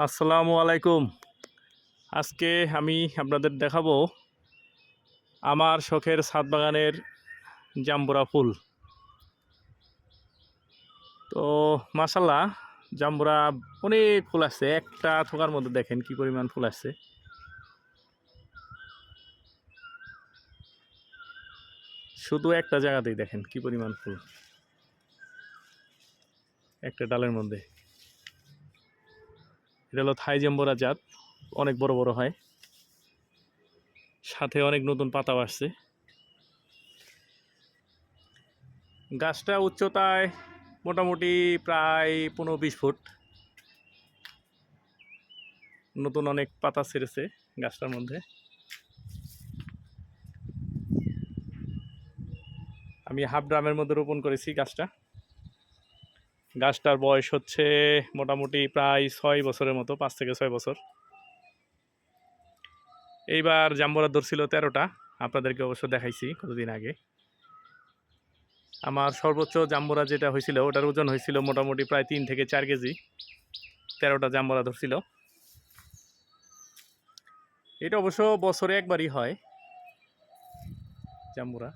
আসসালামু আলাইকুম। আজকে আমি আপনাদের দেখাবো আমার শখের ছাদ বাগানের জাম্বুরা ফুল। তো মাশাল্লাহ জাম্বুরা অনেক ফুল আসছে। একটা থোকার মধ্যে দেখেন কি পরিমাণ ফুল আসছে। শুধু একটা জায়গাতেই দেখেন কি পরিমাণ ফুল, একটা ডালের মধ্যে। এটা হলো থাই জাম্বুরা জাত, অনেক বড় বড় হয়, সাথে অনেক নতুন পাতাও আসছে। গাছটা উচ্চতায় মোটামুটি প্রায় 15-20 ফুট। নতুন অনেক পাতা ছেড়েছে গাছটার মধ্যে। আমি হাফ ড্রামের মধ্যে রোপণ করেছি গাছটা। গাছটার বয়স হচ্ছে মোটামুটি প্রায় 6 বছরের মতো, 5 থেকে 6 বছর। এইবার জাম্বুরা ধরছিল 13টা, আপনাদেরকে অবশ্য দেখাইছি কতদিন আগে। আমার সর্বোচ্চ জাম্বুরা যেটা হয়েছিল ওটার ওজন হয়েছিল মোটামুটি প্রায় 3 থেকে 4 কেজি। 13টা জাম্বুরা ধরছিল। এটা অবশ্য বছরে একবারই হয় জাম্বুরা।